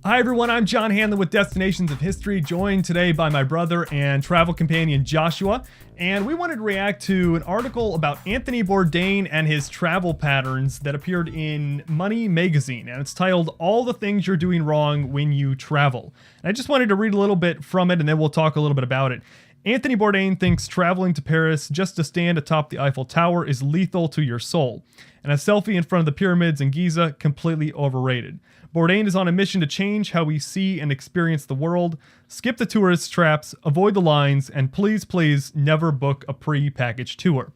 Hi everyone, I'm John Hanlon with Destinations of History, joined today by my brother and travel companion Joshua, and we wanted to react to an article about Anthony Bourdain and his travel patterns that appeared in Money magazine, and it's titled All the Things You're Doing Wrong When You Travel. And I just wanted to read a little bit from it and then we'll talk a little bit about it. Anthony Bourdain thinks traveling to Paris just to stand atop the Eiffel Tower is lethal to your soul, and a selfie in front of the pyramids in Giza completely overrated. Bourdain is on a mission to change how we see and experience the world. Skip the tourist traps, avoid the lines, and please, please never book a pre-packaged tour.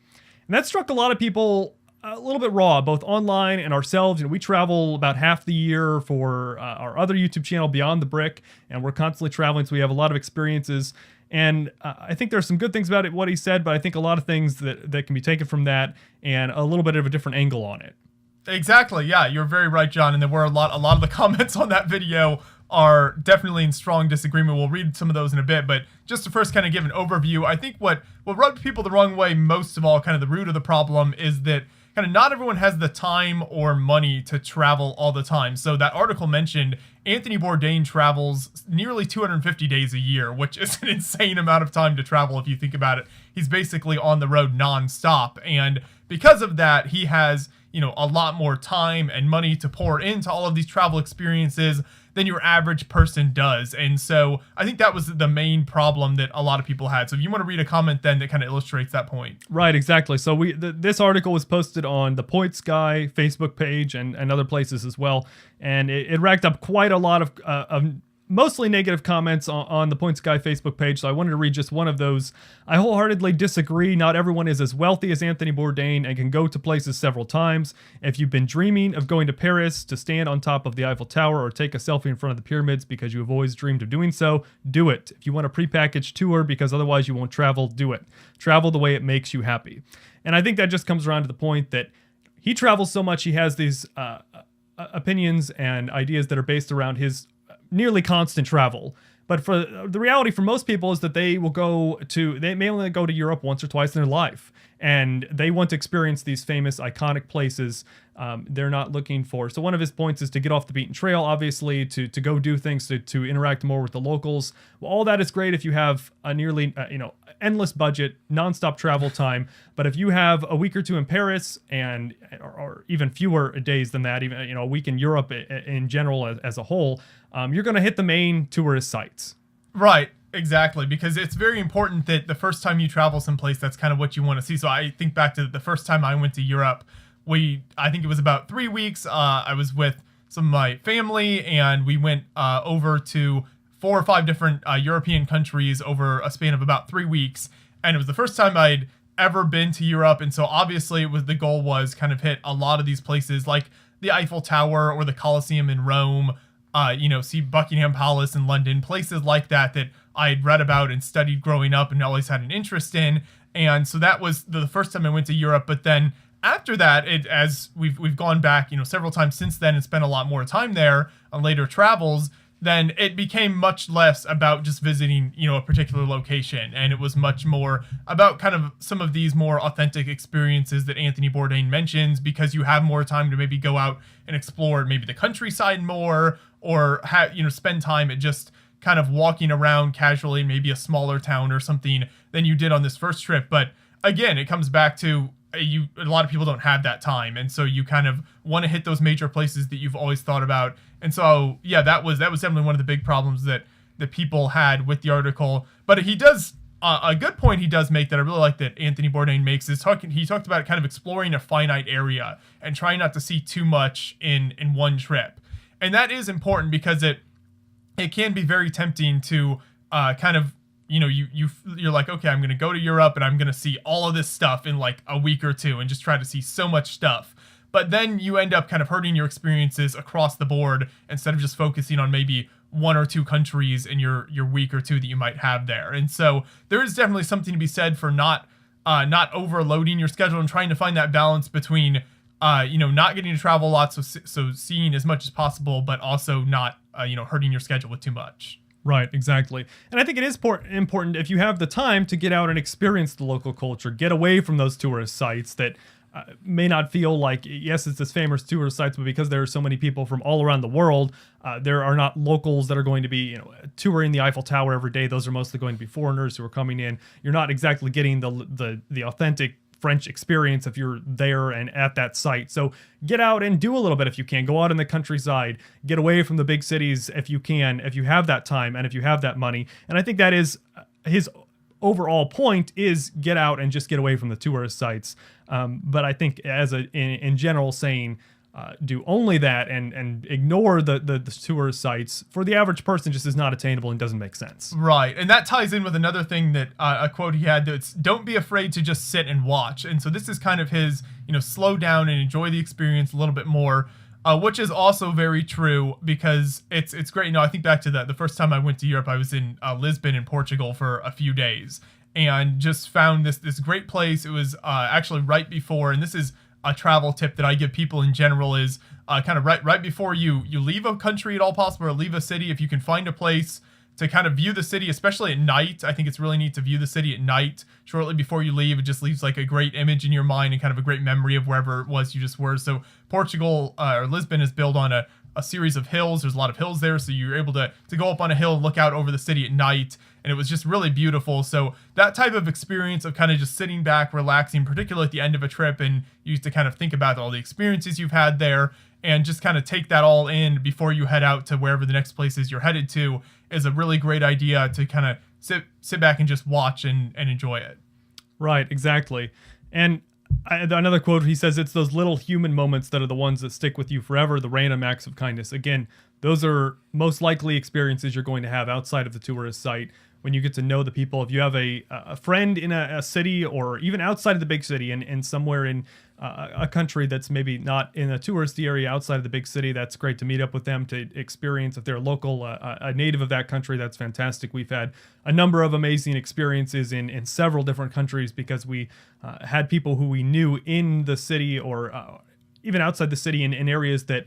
And that struck a lot of people a little bit raw, both online and ourselves. We travel about half the year for our other YouTube channel, Beyond the Brick, and we're constantly traveling, so we have a lot of experiences. And I think there's some good things about it, what he said, but I think a lot of things that can be taken from that and a little bit of a different angle on it. Exactly. Yeah, you're very right, John. And there were a lot of the comments on that video are definitely in strong disagreement. We'll read some of those in a bit, but just to first kind of give an overview, I think what rubbed people the wrong way most of all, kind of the root of the problem, is that kind of not everyone has the time or money to travel all the time. So that article mentioned Anthony Bourdain travels nearly 250 days a year, which is an insane amount of time to travel if you think about it. He's basically on the road nonstop. And because of that, he has, a lot more time and money to pour into all of these travel experiences than your average person does. And so I think that was the main problem that a lot of people had. So if you want to read a comment then that kind of illustrates that point. Right, exactly. So this article was posted on the Point Sky Facebook page and other places as well. And it racked up quite a lot of mostly negative comments on the Point Sky Facebook page, so I wanted to read just one of those. I wholeheartedly disagree. Not everyone is as wealthy as Anthony Bourdain and can go to places several times. If you've been dreaming of going to Paris to stand on top of the Eiffel Tower or take a selfie in front of the pyramids because you have always dreamed of doing so, do it. If you want a prepackaged tour because otherwise you won't travel, do it. Travel the way it makes you happy. And I think that just comes around to the point that he travels so much, he has these opinions and ideas that are based around his nearly constant travel. But for the reality for most people is that they may only go to Europe once or twice in their life, and they want to experience these famous iconic places. They're not looking for. So one of his points is to get off the beaten trail, obviously, to go do things, to interact more with the locals. Well, all that is great if you have a nearly endless budget, nonstop travel time. But if you have a week or two in Paris and or even fewer days than that, even a week in Europe in general as a whole, you're going to hit the main tourist sites. Right, exactly, because it's very important that the first time you travel someplace, that's kind of what you want to see. So I think back to the first time I went to Europe, I think it was about 3 weeks. I was with some of my family, and we went over to 4 or 5 different European countries over a span of about 3 weeks. And it was the first time I'd ever been to Europe. And so obviously the goal was kind of hit a lot of these places like the Eiffel Tower or the Colosseum in Rome, see Buckingham Palace in London, places like that I had read about and studied growing up and always had an interest in. And so that was the first time I went to Europe. But then after that, as we've gone back, several times since then and spent a lot more time there on later travels, then it became much less about just visiting, a particular location. And it was much more about kind of some of these more authentic experiences that Anthony Bourdain mentions, because you have more time to maybe go out and explore maybe the countryside more, or spend time at just kind of walking around casually, maybe a smaller town or something than you did on this first trip. But again, it comes back to a lot of people don't have that time, and so you kind of want to hit those major places that you've always thought about. And so that was definitely one of the big problems that people had with the article. But he does a good point he does make that I really like that Anthony Bourdain makes is he talked about kind of exploring a finite area and trying not to see too much in one trip. And that is important because it can be very tempting to kind of, you're like, okay, I'm going to go to Europe and I'm going to see all of this stuff in like a week or two and just try to see so much stuff. But then you end up kind of hurting your experiences across the board instead of just focusing on maybe 1 or 2 countries in your week or two that you might have there. And so there is definitely something to be said for not overloading your schedule and trying to find that balance between not getting to travel a lot, so seeing as much as possible, but also not hurting your schedule with too much. Right, exactly. And I think it is important if you have the time to get out and experience the local culture, get away from those tourist sites that may not feel like, yes, it's this famous tourist sites, but because there are so many people from all around the world, there are not locals that are going to be, touring the Eiffel Tower every day. Those are mostly going to be foreigners who are coming in. You're not exactly getting the authentic French experience if you're there and at that site. So get out and do a little bit if you can. Go out in the countryside, get away from the big cities if you can, if you have that time and if you have that money. And I think that is his overall point, is get out and just get away from the tourist sites. But I think in general saying, do only that and ignore the tourist sites, for the average person, just is not attainable and doesn't make sense. Right. And that ties in with another thing that a quote he had, that's don't be afraid to just sit and watch. And so this is kind of his, slow down and enjoy the experience a little bit more, which is also very true, because it's great. I think back to the first time I went to Europe, I was in Lisbon in Portugal for a few days and just found this great place. It was actually right before, and this is a travel tip that I give people in general, is kind of right before you leave a country at all possible, or leave a city, if you can find a place to kind of view the city, especially at night. I think it's really neat to view the city at night shortly before you leave. It just leaves like a great image in your mind and kind of a great memory of wherever it was you just were. So Portugal, or Lisbon, is built on a series of hills. There's a lot of hills there, so you're able to go up on a hill and look out over the city at night, and it was just really beautiful. So that type of experience of kind of just sitting back, relaxing, particularly at the end of a trip, and you used to kind of think about all the experiences you've had there and just kind of take that all in before you head out to wherever the next place is you're headed to, is a really great idea to kind of sit back and just watch and enjoy it. Right, exactly. And another quote, he says, it's those little human moments that are the ones that stick with you forever, the random acts of kindness. Again, those are most likely experiences you're going to have outside of the tourist site, when you get to know the people. If you have a friend in a city, or even outside of the big city, and somewhere in a country that's maybe not in a touristy area outside of the big city, that's great to meet up with them, to experience. If they're a local, a native of that country, that's fantastic. We've had a number of amazing experiences in several different countries, because we had people who we knew in the city, or even outside the city, in areas that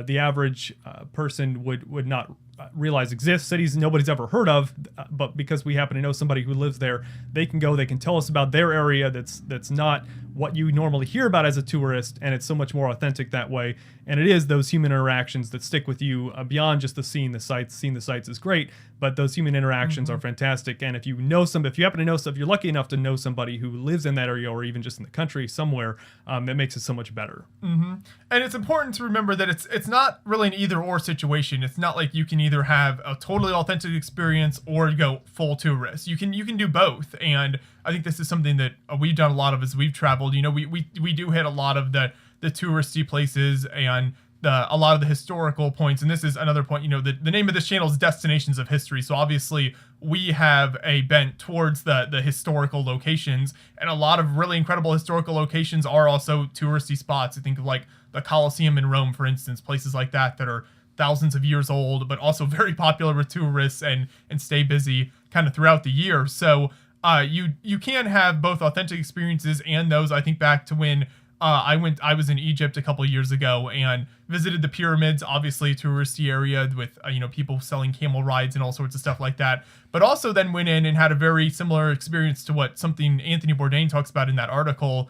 the average person would not realize exist, cities nobody's ever heard of, but because we happen to know somebody who lives there, they can tell us about their area that's not what you normally hear about as a tourist, and it's so much more authentic that way. And it is those human interactions that stick with you, beyond just seeing the sights. Seeing the sights is great, but those human interactions are fantastic. And if you happen to know, if you're lucky enough to know somebody who lives in that area, or even just in the country somewhere, that makes it so much better. And it's important to remember that it's not really an either or situation. It's not like you can either have a totally authentic experience or go full tourist. You can do both. And I think this is something that we've done a lot of as we've traveled. We do hit a lot of the touristy places and a lot of the historical points. And this is another point, the name of this channel is Destinations of History. So obviously we have a bent towards the historical locations, and a lot of really incredible historical locations are also touristy spots. I think of like the Colosseum in Rome, for instance, places like that are thousands of years old, but also very popular with tourists and stay busy kind of throughout the year. So you can have both authentic experiences and those. I think back to when I was in Egypt a couple of years ago and visited the pyramids, obviously a touristy area with people selling camel rides and all sorts of stuff like that. But also then went in and had a very similar experience to something Anthony Bourdain talks about in that article.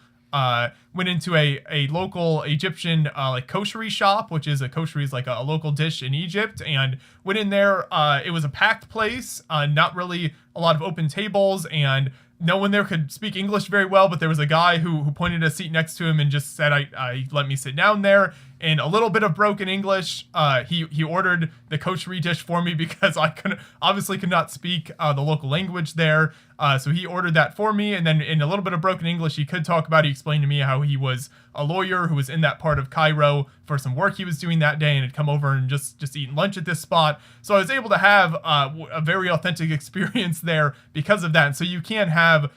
Went into a local Egyptian like koshery shop, which is koshery is like a local dish in Egypt, and went in there. It was a packed place, not really a lot of open tables, and no one there could speak English very well, but there was a guy who pointed a seat next to him and just said, I let me sit down there. In a little bit of broken English, he ordered the koshery dish for me, because I could not speak the local language there. So he ordered that for me, and then in a little bit of broken English, he could talk about it. He explained to me how he was a lawyer who was in that part of Cairo for some work he was doing that day, and had come over and just eaten lunch at this spot. So I was able to have a very authentic experience there because of that. And so you can have,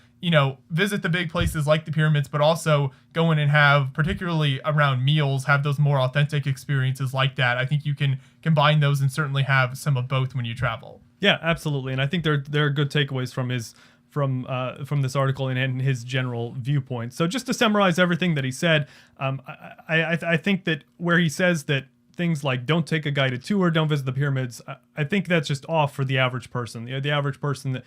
visit the big places like the pyramids, but also go in and have, particularly around meals, have those more authentic experiences like that. I think you can combine those and certainly have some of both when you travel. Yeah, absolutely. And I think there are good takeaways from this article and his general viewpoint. So just to summarize everything that he said, I think that where he says that things like don't take a guided tour, don't visit the pyramids, I think that's just off for the average person. The average person,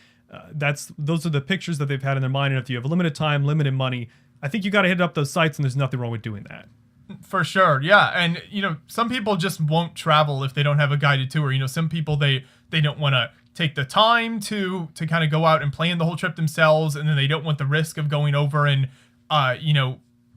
those are the pictures that they've had in their mind. And if you have limited time, limited money, I think you got to hit up those sites, and there's nothing wrong with doing that. For sure, yeah. And some people just won't travel if they don't have a guided tour. Some people they don't want to take the time to kind of go out and plan the whole trip themselves, and then they don't want the risk of going over and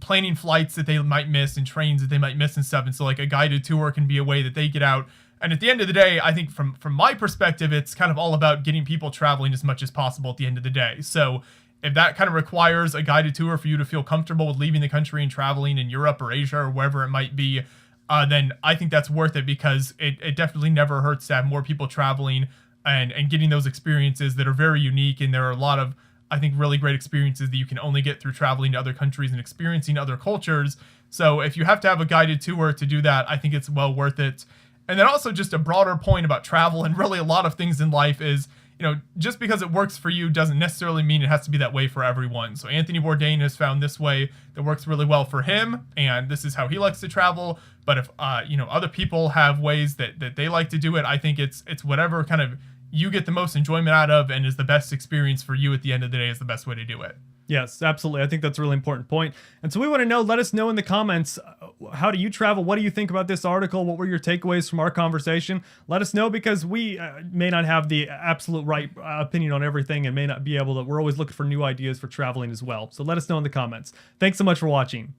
planning flights that they might miss and trains that they might miss and stuff. And so like a guided tour can be a way that they get out. And at the end of the day, I think from my perspective, it's kind of all about getting people traveling as much as possible at the end of the day. So if that kind of requires a guided tour for you to feel comfortable with leaving the country and traveling in Europe or Asia or wherever it might be, then I think that's worth it, because it definitely never hurts to have more people traveling and getting those experiences that are very unique. And there are a lot of, I think, really great experiences that you can only get through traveling to other countries and experiencing other cultures. So if you have to have a guided tour to do that, I think it's well worth it. And then also just a broader point about travel and really a lot of things in life is, just because it works for you doesn't necessarily mean it has to be that way for everyone. So Anthony Bourdain has found this way that works really well for him, and this is how he likes to travel. But if other people have ways that they like to do it, I think it's whatever kind of you get the most enjoyment out of and is the best experience for you at the end of the day is the best way to do it. Yes, absolutely. I think that's a really important point. And so we want to know, let us know in the comments, how do you travel? What do you think about this article? What were your takeaways from our conversation? Let us know, because we may not have the absolute right opinion on everything and may not be able to. We're always looking for new ideas for traveling as well. So let us know in the comments. Thanks so much for watching.